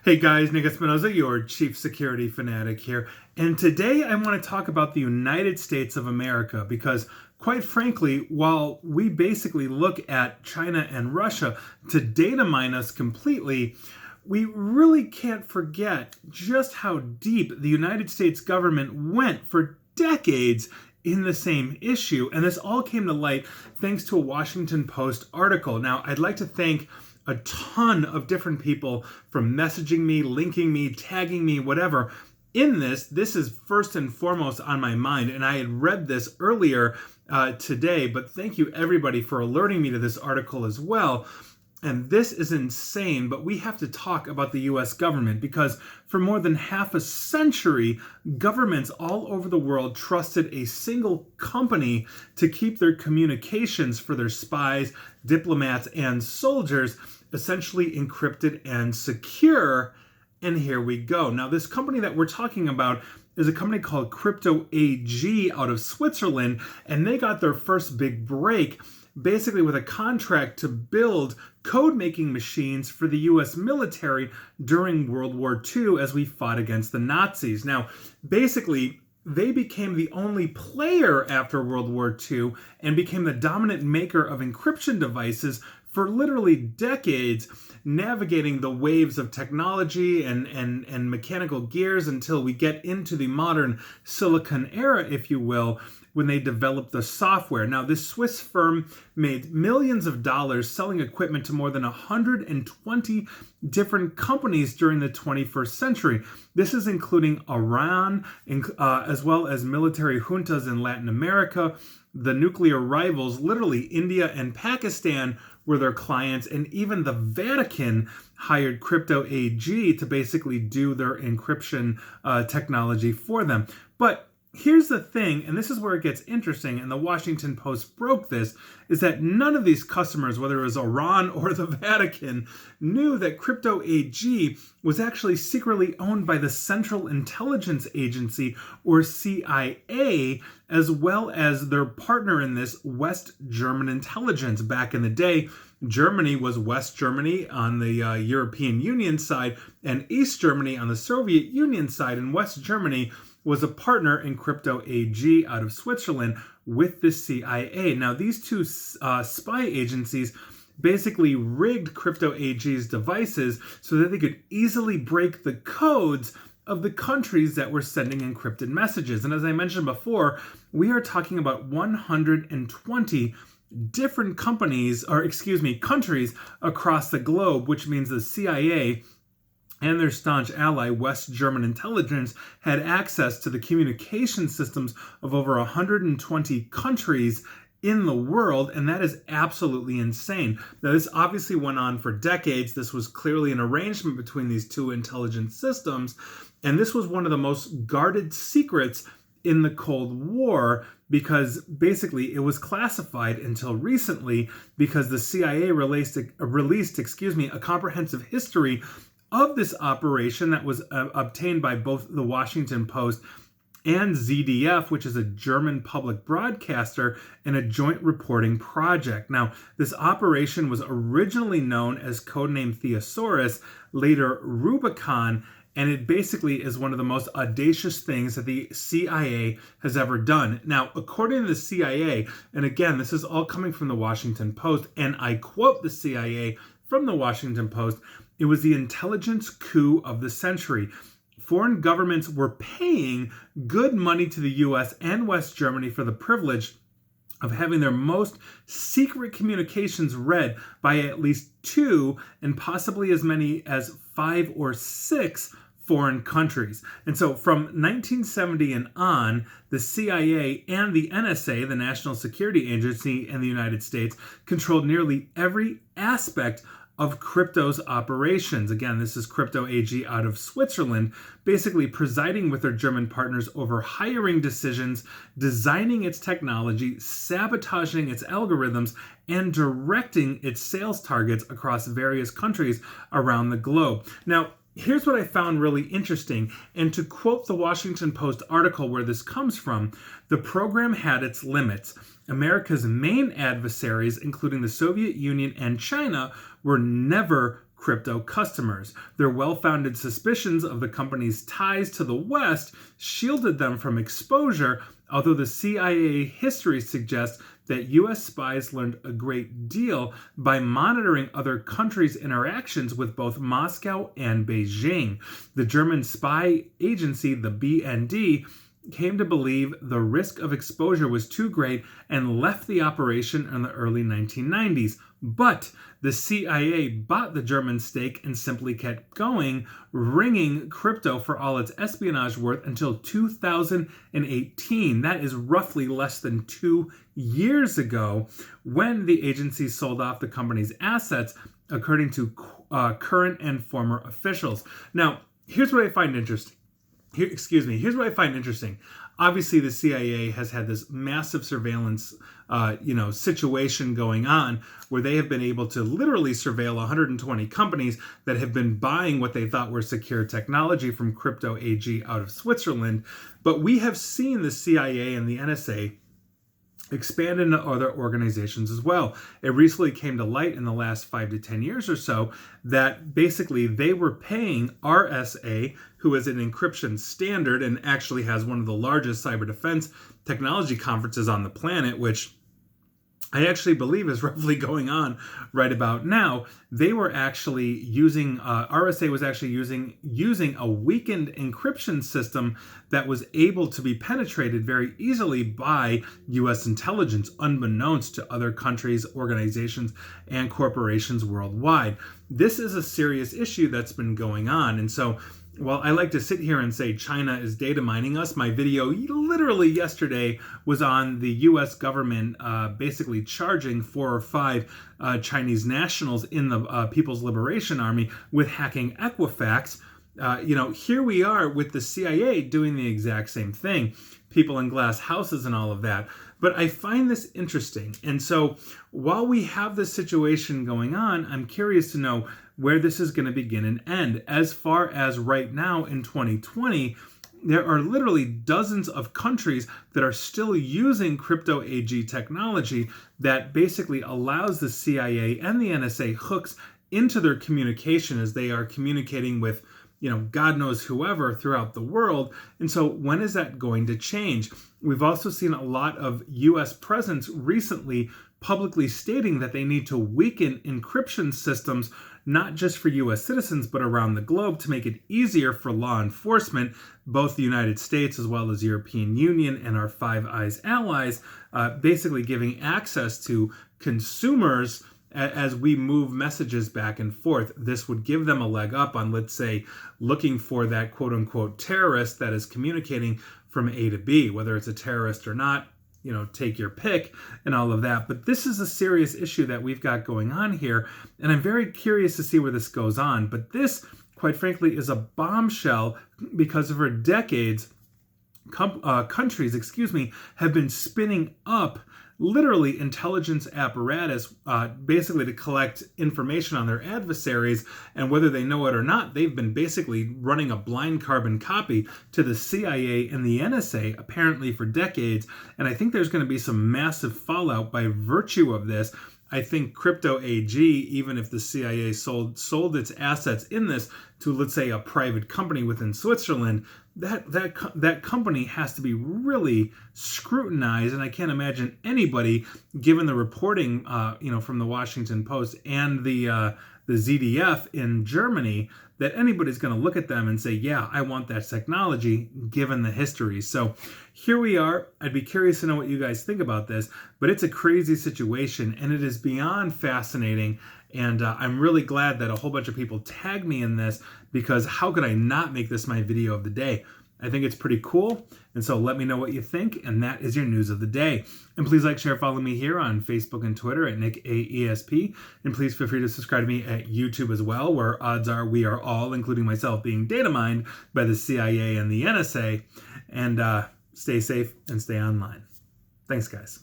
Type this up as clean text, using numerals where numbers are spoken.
Hey guys, Nick Espinoza, your chief security fanatic here. And today I want to talk about the United States of America because, quite frankly, while we basically look at China and Russia to data mine us completely, we really can't forget just how deep the United States government went for decades in the same issue. And this all came to light thanks to a Washington Post article. Now, I'd like to thank a ton of different people from messaging me, linking me, tagging me, whatever. In this is first and foremost on my mind, and I had read this earlier today, but thank you everybody for alerting me to this article as well. And this is insane, but we have to talk about the US government because for more than half a century, governments all over the world trusted a single company to keep their communications for their spies, diplomats, and soldiers essentially encrypted and secure. And here we go. Now, this company that we're talking about is a company called Crypto AG out of Switzerland, and they got their first big break basically with a contract to build code-making machines for the US military during World War II as we fought against the Nazis. Now, basically, they became the only player after World War II and became the dominant maker of encryption devices for literally decades, navigating the waves of technology and mechanical gears until we get into the modern silicon era, if you will, when they developed the software. Now, this Swiss firm made millions of dollars selling equipment to more than 120 different companies during the 21st century. This is including Iran, as well as military juntas in Latin America. The nuclear rivals, literally India and Pakistan, were their clients, and even the Vatican hired Crypto AG to basically do their encryption technology for them. But here's the thing, and this is where it gets interesting, and the Washington Post broke this, is that none of these customers, whether it was Iran or the Vatican, knew that Crypto AG was actually secretly owned by the Central Intelligence Agency, or CIA, as well as their partner in this, West German Intelligence. Back in the day, Germany was West Germany on the European Union side, and East Germany on the Soviet Union side, and West Germany was a partner in Crypto AG out of Switzerland with the CIA. Now, these two spy agencies basically rigged Crypto AG's devices so that they could easily break the codes of the countries that were sending encrypted messages. And as I mentioned before, we are talking about 120 different countries across the globe, which means the CIA and their staunch ally, West German Intelligence, had access to the communication systems of over 120 countries in the world, and that is absolutely insane. Now, this obviously went on for decades. This was clearly an arrangement between these two intelligence systems, and this was one of the most guarded secrets in the Cold War because basically it was classified until recently because the CIA released a comprehensive history of this operation that was obtained by both the Washington Post and ZDF, which is a German public broadcaster, in a joint reporting project. Now, this operation was originally known as codename Thesaurus, later Rubicon, and it basically is one of the most audacious things that the CIA has ever done. Now, according to the CIA, and again, this is all coming from the Washington Post, and I quote the CIA from the Washington Post, it was the intelligence coup of the century. Foreign governments were paying good money to the US and West Germany for the privilege of having their most secret communications read by at least 2 and possibly as many as 5 or 6 foreign countries. And so from 1970 and on, the CIA and the NSA, the National Security Agency in the United States, controlled nearly every aspect of crypto's operations. Again, this is Crypto AG out of Switzerland, basically presiding with their German partners over hiring decisions, designing its technology, sabotaging its algorithms, and directing its sales targets across various countries around the globe. Now, here's what I found really interesting, and to quote the Washington Post article where this comes from, the program had its limits. America's main adversaries, including the Soviet Union and China, were never crypto customers. Their well-founded suspicions of the company's ties to the West shielded them from exposure, although the CIA history suggests that U.S. spies learned a great deal by monitoring other countries' interactions with both Moscow and Beijing. The German spy agency, the BND, came to believe the risk of exposure was too great and left the operation in the early 1990s. But the CIA bought the German stake and simply kept going, wringing crypto for all its espionage worth until 2018. That is roughly less than 2 years ago, when the agency sold off the company's assets, according to current and former officials. Now, here's what I find interesting. Here's what I find interesting. Obviously, the CIA has had this massive surveillance, situation going on where they have been able to literally surveil 120 companies that have been buying what they thought were secure technology from Crypto AG out of Switzerland. But we have seen the CIA and the NSA expand into other organizations as well. It recently came to light in the last 5 to 10 years or so that basically they were paying RSA, who is an encryption standard and actually has one of the largest cyber defense technology conferences on the planet, which I actually believe is roughly going on right about now. They were actually using, RSA was actually using a weakened encryption system that was able to be penetrated very easily by U.S. intelligence, unbeknownst to other countries, organizations, and corporations worldwide. This is a serious issue that's been going on. And so, while I like to sit here and say China is data mining us, my video literally yesterday was on the U.S. government basically charging 4 or 5 Chinese nationals in the People's Liberation Army with hacking Equifax. Here we are with the CIA doing the exact same thing, people in glass houses and all of that. But I find this interesting. And so while we have this situation going on, I'm curious to know where this is going to begin and end. As far as right now in 2020, there are literally dozens of countries that are still using Crypto AG technology that basically allows the CIA and the NSA hooks into their communication as they are communicating with, God knows whoever throughout the world. And so when is that going to change? We've also seen a lot of U.S. presence recently publicly stating that they need to weaken encryption systems, not just for U.S. citizens, but around the globe to make it easier for law enforcement, both the United States as well as European Union and our Five Eyes allies, basically giving access to consumers as we move messages back and forth. This would give them a leg up on, let's say, looking for that quote-unquote terrorist that is communicating from A to B, whether it's a terrorist or not. Take your pick and all of that. But this is a serious issue that we've got going on here. And I'm very curious to see where this goes on. But this, quite frankly, is a bombshell because for decades, countries, have been spinning up literally intelligence apparatus, basically to collect information on their adversaries, and whether they know it or not, they've been basically running a blind carbon copy to the CIA and the NSA, apparently for decades, and I think there's going to be some massive fallout by virtue of this. I think Crypto AG, even if the CIA sold its assets in this to, let's say, a private company within Switzerland, that company has to be really scrutinized. And I can't imagine anybody, given the reporting, from the Washington Post and the ZDF in Germany, that anybody's going to look at them and say, yeah, I want that technology, given the history. So here we are. I'd be curious to know what you guys think about this, but it's a crazy situation, and it is beyond fascinating. And I'm really glad that a whole bunch of people tagged me in this, because how could I not make this my video of the day? I think it's pretty cool. And so let me know what you think. And that is your news of the day. And please like, share, follow me here on Facebook and Twitter at NickAESP. And please feel free to subscribe to me at YouTube as well, where odds are we are all, including myself, being data mined by the CIA and the NSA. And stay safe and stay online. Thanks, guys.